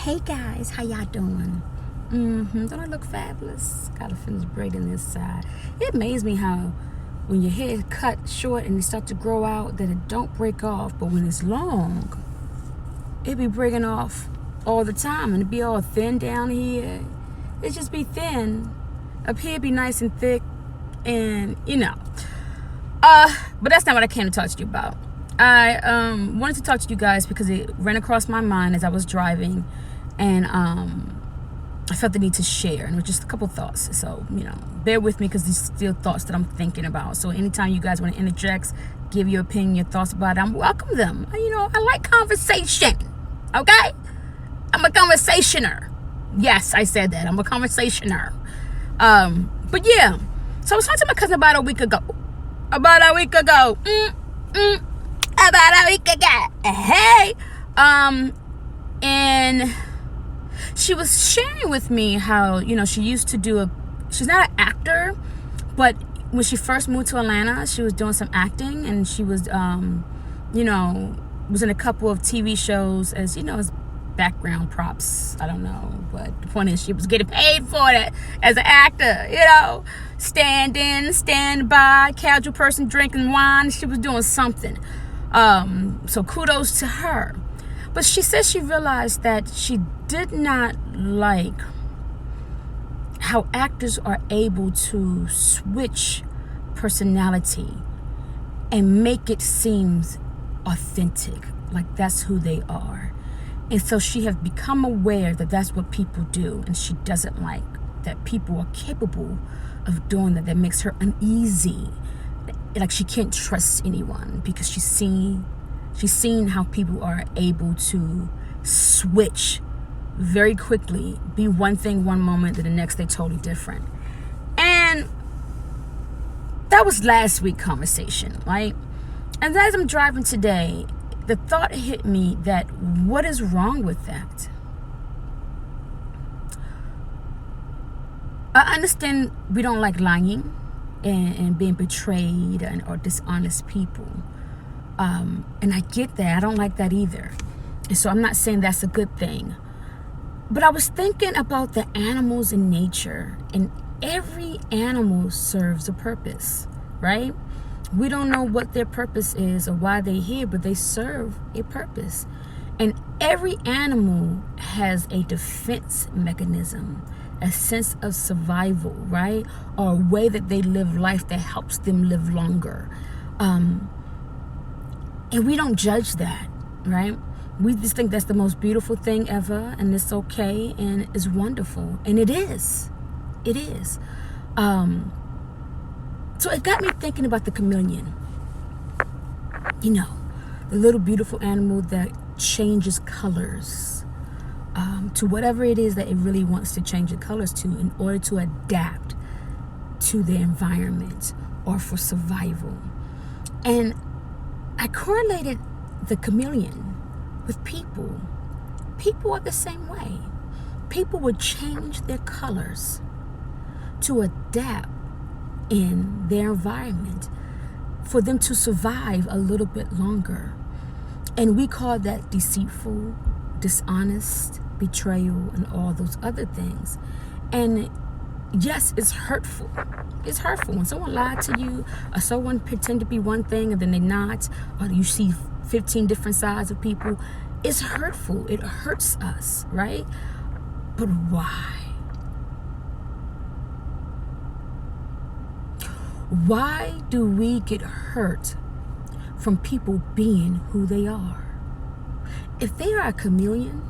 Hey guys, how y'all doing? Don't I look fabulous? Gotta finish braiding this side. It amazes me how when your hair is cut short and it start to grow out that it don't break off, but when it's long, it be breaking off all the time and it be all thin down here. It just be thin. Up here be nice and thick and but that's not what I came to talk to you about. I wanted to talk to you guys because it ran across my mind as I was driving, and I felt the need to share, and it was just a couple thoughts. So bear with me because these are still thoughts that I'm thinking about. So anytime you guys want to interject, give your opinion, your thoughts about it, I welcome them. I like conversation. Okay, I'm a conversationer. Yes, I said that. I'm a conversationer. But yeah, so I was talking to my cousin about a week ago. Hey, and she was sharing with me how she used to do she's not an actor, but when she first moved to Atlanta, she was doing some acting, and she was was in a couple of TV shows as as background props. I don't know, but the point is she was getting paid for it as an actor. Stand in, stand by, casual person drinking wine. She was doing something. So kudos to her. But she says she realized that she did not like how actors are able to switch personality and make it seem authentic, like that's who they are. And so she has become aware that that's what people do, and she doesn't like that people are capable of doing that. That makes her uneasy. Like she can't trust anyone because she's seen how people are able to switch very quickly, be one thing one moment, then the next they're totally different. And that was last week's conversation, right? And as I'm driving today, the thought hit me that what is wrong with that? I understand we don't like lying and being betrayed or dishonest people. And I get that. I don't like that either. And so I'm not saying that's a good thing. But I was thinking about the animals in nature, and every animal serves a purpose, right? We don't know what their purpose is or why they're here, but they serve a purpose. And every animal has a defense mechanism, a sense of survival, right? Or a way that they live life that helps them live longer. And we don't judge that, right? We just think that's the most beautiful thing ever, and it's okay, and it's wonderful. And it is. It is. So it got me thinking about the chameleon. The little beautiful animal that changes colors to whatever it is that it really wants to change the colors to in order to adapt to the environment or for survival. And I correlated the chameleon with people. People are the same way. People would change their colors to adapt in their environment for them to survive a little bit longer. And we call that deceitful, dishonest, betrayal, and all those other things. And yes, it's hurtful. It's hurtful when someone lied to you, or someone pretend to be one thing and then they're not, or you see 15 different sides of people. It's hurtful. It hurts us, right? But why? Why do we get hurt from people being who they are? If they are a chameleon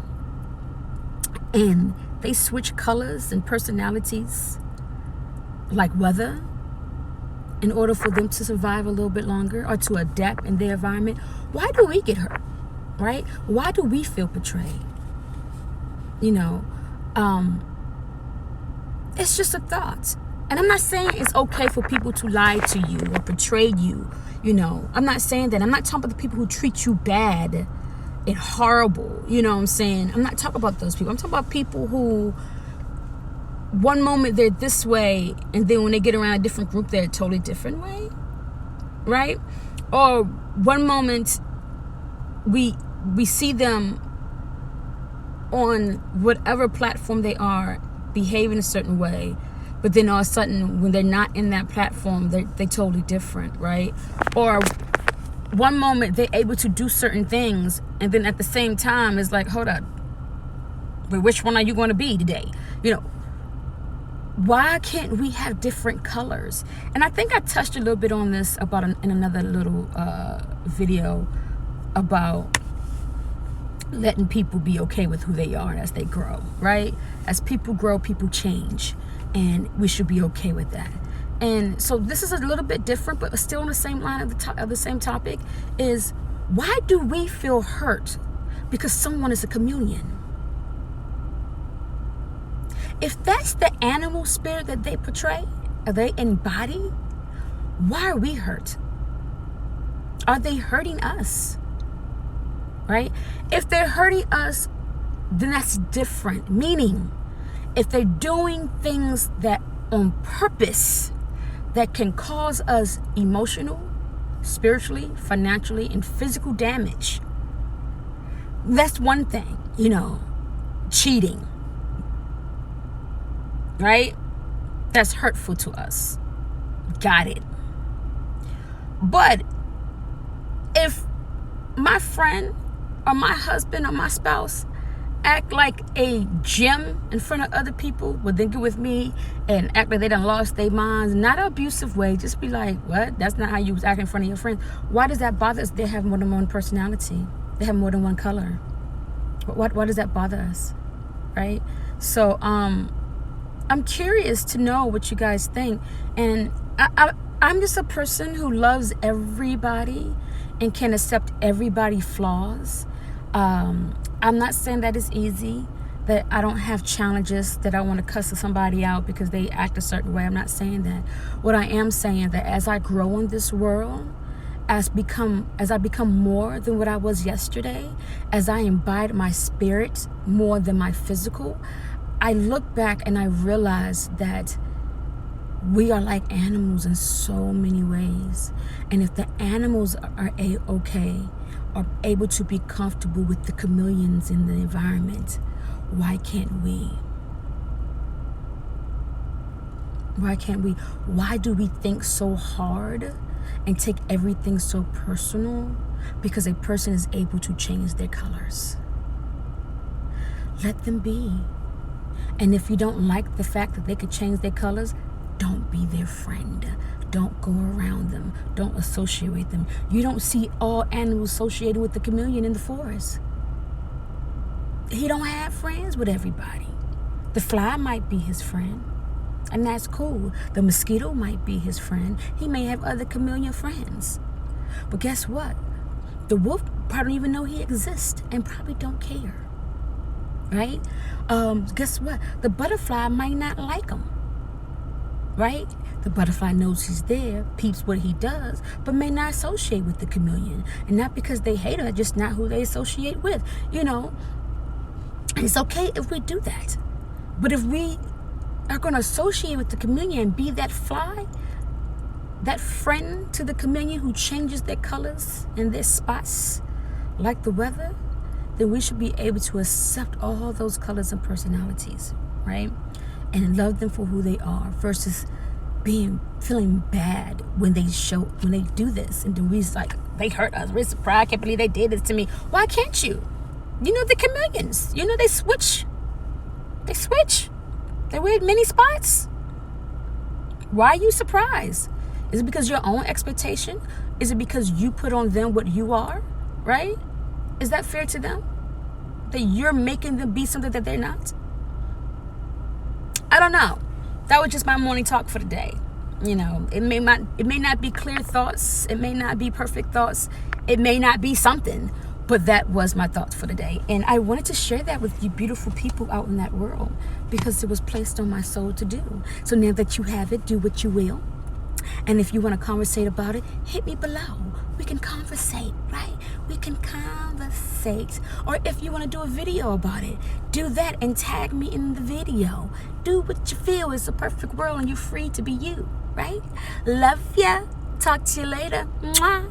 and they switch colors and personalities like weather in order for them to survive a little bit longer or to adapt in their environment, why do we get hurt, right? Why do we feel betrayed? It's just a thought. And I'm not saying it's okay for people to lie to you or betray you. I'm not saying that. I'm not talking about the people who treat you bad and horrible. You know what I'm saying? I'm not talking about those people. I'm talking about people who one moment they're this way, and then when they get around a different group, they're a totally different way, right? Or one moment we see them on whatever platform they are, behaving a certain way, but then all of a sudden when they're not in that platform, they're totally different, right? Or one moment they're able to do certain things, and then at the same time it's like, hold up, but which one are you going to be today? You know, why can't we have different colors? And I think I touched a little bit on this about in another little video about letting people be okay with who they are as they grow, right? As people grow, people change, and we should be okay with that. And so this is a little bit different, but still on the same line of the same topic, is why do we feel hurt because someone is a chameleon? If that's the animal spirit that they portray, or they embody, why are we hurt? Are they hurting us? Right? If they're hurting us, then that's different. Meaning, if they're doing things that on purpose that can cause us emotional, spiritually, financially, and physical damage, that's one thing. You know, cheating, right? That's hurtful to us. Got it. But if my friend or my husband or my spouse act like a gem in front of other people, but then get with me and act like they done lost their minds, not an abusive way, just be like, what? That's not how you was acting in front of your friends. Why does that bother us? They have more than one personality. They have more than one color. Why does that bother us? Right? So I'm curious to know what you guys think. And I'm just a person who loves everybody and can accept everybody's flaws. I'm not saying that it's easy, that I don't have challenges, that I want to cuss somebody out because they act a certain way. I'm not saying that. What I am saying, that as I grow in this world, as I become more than what I was yesterday, as I imbibe my spirit more than my physical, I look back and I realize that we are like animals in so many ways. And if the animals are are able to be comfortable with the chameleons in the environment, why can't we? Why can't we? Why do we think so hard and take everything so personal? Because a person is able to change their colors. Let them be. And if you don't like the fact that they could change their colors, don't be their friend. Don't go around them. Don't associate with them. You don't see all animals associated with the chameleon in the forest. He don't have friends with everybody. The fly might be his friend, and that's cool. The mosquito might be his friend. He may have other chameleon friends. But guess what? The wolf probably don't even know he exists and probably don't care. Right? Guess what? The butterfly might not like him. Right? The butterfly knows he's there, peeps what he does, but may not associate with the chameleon. And not because they hate him, just not who they associate with. You know, it's okay if we do that. But if we are going to associate with the chameleon and be that fly, that friend to the chameleon who changes their colors and their spots like the weather, then we should be able to accept all those colors and personalities, right? And love them for who they are, versus feeling bad when they do this, and then we're like, they hurt us, we're surprised, I can't believe they did this to me. Why can't you? You know, the chameleons, you know, they switch, they wear many spots. Why are you surprised? Is it because your own expectation? Is it because you put on them what you are, right? Is that fair to them, that you're making them be something that they're not? I don't know. That was just my morning talk for the day. You know, it may not be clear thoughts. It may not be perfect thoughts. It may not be something, but that was my thoughts for the day. And I wanted to share that with you beautiful people out in that world, because it was placed on my soul to do. So now that you have it, do what you will. And if you want to conversate about it, hit me below. We can conversate, right? We can conversate. Or if you want to do a video about it, do that and tag me in the video. Do what you feel is a perfect world, and you're free to be you, right? Love ya. Talk to you later. Mwah.